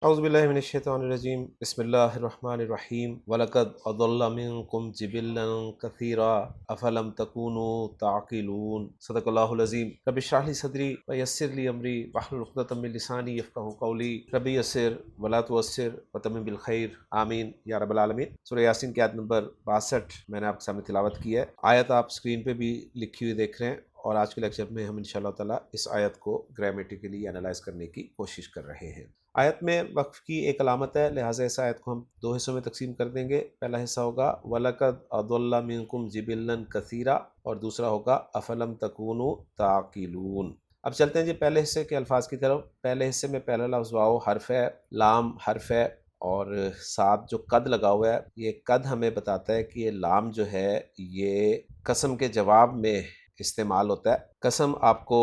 اعوذ باللہ من الشیطان الرجیم بسم اللہ الرحمن الرحیم وَلَقَدْ أَضَلَّ مِنْكُمْ جِبِلًّا كَثِيرًا أَفَلَمْ تَكُونُوا تَعْقِلُونَ صدق اللہ العظیم۔ رب اشرح لي صدری ويسر لي امری واحلل عقدۃ من لسانی یفقہوا قولی رب یسر ولا تعسر وتمم بالخیر آمین یا رب العالمین۔ سورہ یاسین کی آیت نمبر 62 میں نے آپ کے سامنے تلاوت کی ہے۔ آیت آپ اسکرین پہ بھی لکھی ہوئی دیکھ رہے ہیں، اور آج کے لیکچر میں ہم انشاءاللہ تعالیٰ اس آیت کو گرامیٹیکلی انالائز کرنے کی کوشش کر رہے ہیں۔ آیت میں وقف کی ایک علامت ہے، لہٰذا اس آیت کو ہم دو حصوں میں تقسیم کر دیں گے۔ پہلا حصہ ہوگا وَلَقَدْ أَضَلَّ مِنْكُمْ جِبِلًّا كَثِيرًا، اور دوسرا ہوگا أَفَلَمْ تَكُونُوا تَعْقِلُونَ۔ اب چلتے ہیں جی پہلے حصے کے الفاظ کی طرف۔ پہلے حصے میں پہلا لفظ واو حرف ہے، لام حرف ہے، اور ساتھ جو قد لگا ہوا ہے، یہ قد ہمیں بتاتا ہے کہ یہ لام جو ہے یہ قسم کے جواب میں استعمال ہوتا ہے۔ قسم آپ کو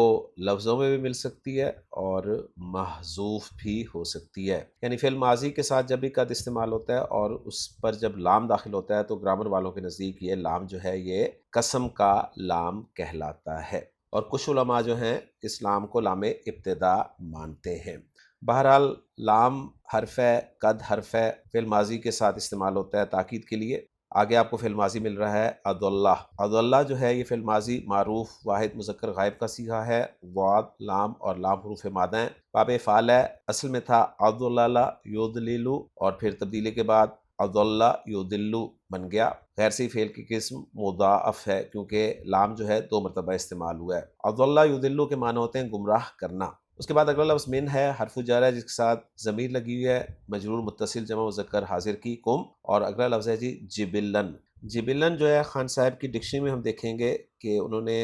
لفظوں میں بھی مل سکتی ہے اور محذوف بھی ہو سکتی ہے، یعنی فعل ماضی کے ساتھ جب بھی قد استعمال ہوتا ہے اور اس پر جب لام داخل ہوتا ہے تو گرامر والوں کے نزدیک یہ لام جو ہے یہ قسم کا لام کہلاتا ہے، اور کچھ علماء جو ہیں اس لام کو لام ابتدا مانتے ہیں۔ بہرحال لام حرف ہے، قد حرف ہے، فعل ماضی کے ساتھ استعمال ہوتا ہے تاکید کے لیے۔ آگے آپ کو فعل ماضی مل رہا ہے اضلّہ۔ اضلّہ جو ہے یہ فعل ماضی معروف واحد مذکر غائب کا صیغہ ہے۔ ضاد لام اور لام حروف مادہ ہیں، باب فعل ہے، اصل میں تھا اضلل یضلل، اور پھر تبدیلی کے بعد اضل یضل بن گیا۔ غیر صحیح فعل کی قسم مضاعف ہے کیونکہ لام جو ہے 2 مرتبہ استعمال ہوا ہے۔ اضل یضل کے معنی ہوتے ہیں گمراہ کرنا۔ اس کے بعد اگلا لفظ من ہے، حرف جر ہے جس کے ساتھ ضمیر لگی ہوئی ہے، مجرور متصل جمع مذکر حاضر کی کم، اور اگلا لفظ ہے جی جبلن۔ جبلن جو ہے خان صاحب کی ڈکشنری میں ہم دیکھیں گے کہ انہوں نے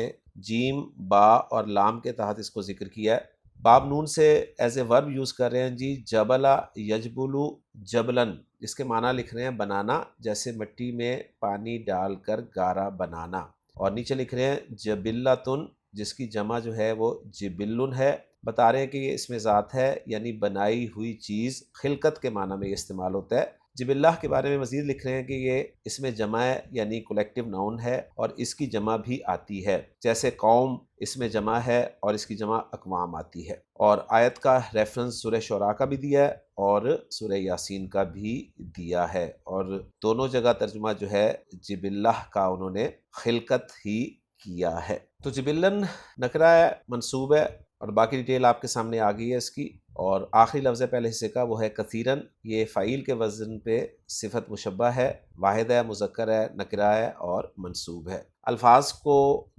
جیم با اور لام کے تحت اس کو ذکر کیا ہے۔ باب نون سے ایز اے ورب یوز کر رہے ہیں جی جبلا یجبلو جبلن، جس کے معنی لکھ رہے ہیں بنانا، جیسے مٹی میں پانی ڈال کر گارا بنانا، اور نیچے لکھ رہے ہیں جبلتن، جس کی جمع جو ہے وہ جبلن ہے۔ بتا رہے ہیں کہ یہ اس میں ذات ہے، یعنی بنائی ہوئی چیز، خلقت کے معنی میں یہ استعمال ہوتا ہے۔ جبلہ کے بارے میں مزید لکھ رہے ہیں کہ یہ اس میں جمع ہے، یعنی کولیکٹیو ناؤن ہے، اور اس کی جمع بھی آتی ہے، جیسے قوم اس میں جمع ہے اور اس کی جمع اقوام آتی ہے۔ اور آیت کا ریفرنس سورہ شعراء کا بھی دیا ہے اور سورہ یاسین کا بھی دیا ہے، اور دونوں جگہ ترجمہ جو ہے جبلہ کا انہوں نے خلقت ہی کیا ہے۔ تو جبلن نکرہ ہے، منصوب ہے، اور باقی ڈیٹیل آپ کے سامنے آ گئی ہے اس کی۔ اور آخری لفظ ہے پہلے حصے کا وہ ہے کثیرن، یہ فعیل کے وزن پہ صفت مشبہ ہے، واحد ہے، مذکر ہے، نکرہ ہے اور منصوب ہے۔ الفاظ کو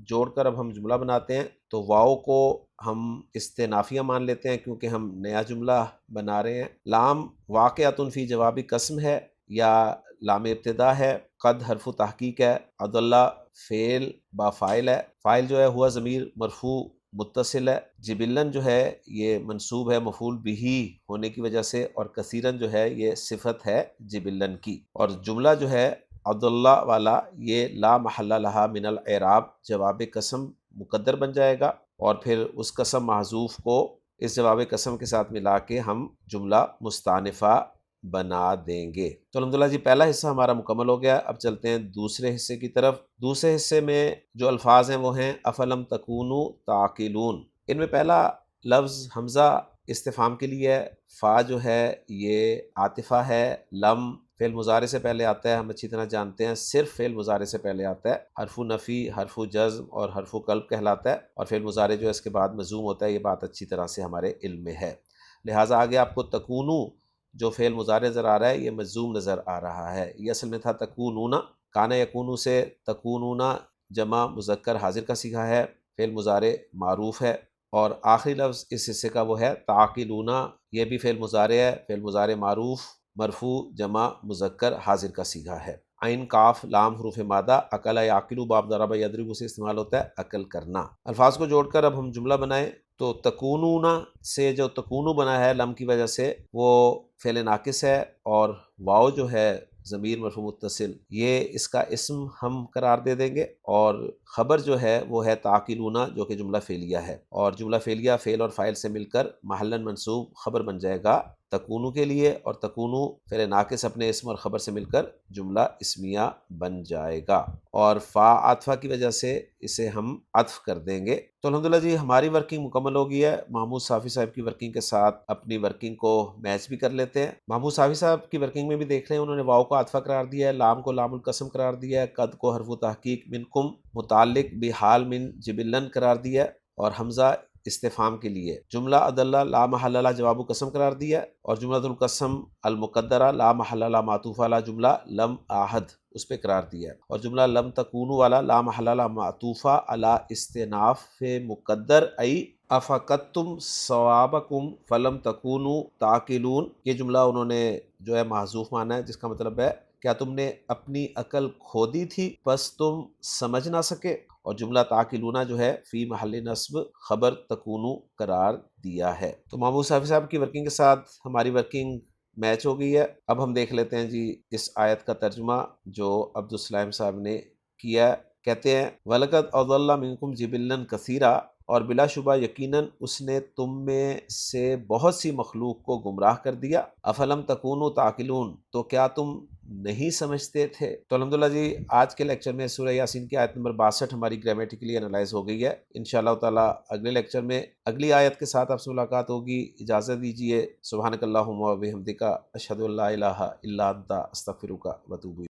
جوڑ کر اب ہم جملہ بناتے ہیں، تو واؤ کو ہم استنافیہ مان لیتے ہیں کیونکہ ہم نیا جملہ بنا رہے ہیں۔ لام واقعۃ فی جوابی قسم ہے یا لام ابتدا ہے۔ قد حرف تحقیق ہے۔ عدلہ فعل با فاعل ہے، فاعل جو ہے ہوا ضمیر مرفوع متصل ہے۔ جبلن جو ہے یہ منصوب ہے مفعول بہ ہونے کی وجہ سے، اور کثیرن جو ہے یہ صفت ہے جبلن کی، اور جملہ جو ہے عبداللہ والا یہ لا محل لہا من الاعراب جواب قسم مقدر بن جائے گا، اور پھر اس قسم محذوف کو اس جواب قسم کے ساتھ ملا کے ہم جملہ مستانفہ بنا دیں گے۔ تو الحمدللہ جی پہلا حصہ ہمارا مکمل ہو گیا۔ اب چلتے ہیں دوسرے حصے کی طرف۔ دوسرے حصے میں جو الفاظ ہیں وہ ہیں افلم تکونوا تعقلون۔ ان میں پہلا لفظ حمزہ استفہام کے لیے ہے، فا جو ہے یہ عاطفہ ہے، لم فعل مضارع سے پہلے آتا ہے، ہم اچھی طرح جانتے ہیں، صرف فعل مضارع سے پہلے آتا ہے، حرف نفی، حرف جزم اور حرف قلب کہلاتا ہے، اور فعل مضارع جو ہے اس کے بعد مجزوم ہوتا ہے، یہ بات اچھی طرح سے ہمارے علم میں ہے۔ لہٰذا آگے آپ کو تکونو جو فعل مضارع نظر آ رہا ہے یہ مجزوم نظر آ رہا ہے، یہ اصل میں تھا تکونون، کان یکونو سے تکونون جمع مذکر حاضر کا صیغہ ہے، فعل مضارع معروف ہے، اور آخری لفظ اس حصے کا وہ ہے تعقلون، یہ بھی فعل مضارع ہے، فعل مضارع معروف مرفوع جمع مذکر حاضر کا صیغہ ہے۔ عین کاف لام حروف مادہ، عقل یعقل باب ضرب یضرب سے استعمال ہوتا ہے عقل کرنا۔ الفاظ کو جوڑ کر اب ہم جملہ بنائیں، تو تکونون سے جو تکونو بنا ہے لم کی وجہ سے وہ فعل ناقص ہے، اور واو جو ہے ضمیر مرفوع متصل یہ اس کا اسم ہم قرار دے دیں گے، اور خبر جو ہے وہ ہے تعقلون جو کہ جملہ فعلیہ ہے، اور جملہ فعلیہ فعل اور فاعل سے مل کر محلاً منصوب خبر بن جائے گا تکونو کے لیے، اور تکونو فعل ناقص اپنے اسم اور خبر سے مل کر جملہ اسمیہ بن جائے گا، اور فا عطفہ کی وجہ سے اسے ہم عطف کر دیں گے۔ تو الحمدللہ جی ہماری ورکنگ مکمل ہو گئی ہے۔ محمود صافی صاحب کی ورکنگ کے ساتھ اپنی ورکنگ کو میچ بھی کر لیتے ہیں۔ محمود صافی صاحب کی ورکنگ میں بھی دیکھ رہے ہیں، انہوں نے واو کو عطفہ قرار دیا ہے، لام کو لام القسم قرار دیا ہے، قد کو حرف تحقیق منکم متعلق بحال من جبلن قرار دیا ہے، اور حمزہ استفہام کے لیے جملہ عدلہ لا محل لا جواب قسم قرار دیا ہے، اور جملۃ القسم المقدرہ لا محل لا معطوف والا جملہ لم آہد اس پہ قرار دیا ہے، اور جملہ لم تکونو والا لا محل لا معطوفہ علی استناف مقدر ای افقدتم ثوابکم فلم تکونو تعقلون، یہ جملہ انہوں نے جو ہے محذوف مانا ہے، جس کا مطلب ہے کیا تم نے اپنی عقل کھو دی تھی بس تم سمجھ نہ سکے، اور جملہ تعقلون جو ہے فی محل نصب خبر تکونو قرار دیا ہے۔ تو محمود صافی صاحب کی ورکنگ کے ساتھ ہماری ورکنگ میچ ہو گئی ہے۔ اب ہم دیکھ لیتے ہیں جی اس آیت کا ترجمہ جو عبدالسلام صاحب نے کیا ہے۔ کہتے ہیں وَلَقَدْ أَضَلَّ مِنْكُمْ جِبِلًّا كَثِيرًا، اور بلا شبہ یقیناً اس نے تم میں سے بہت سی مخلوق کو گمراہ کر دیا۔ افلم تکونوا تعقلون، تو کیا تم نہیں سمجھتے تھے؟ تو الحمدللہ جی آج کے لیکچر میں سورہ یاسین کی آیت نمبر 62 ہماری گرامیٹیکلی انالائز ہو گئی ہے۔ انشاءاللہ تعالیٰ اگلے لیکچر میں اگلی آیت کے ساتھ آپ سے ملاقات ہوگی۔ اجازت دیجیے۔ سبحانک اللہم و بحمدک، اشہد ان لا الہ الا انت، استغفرک و اتوب الیک۔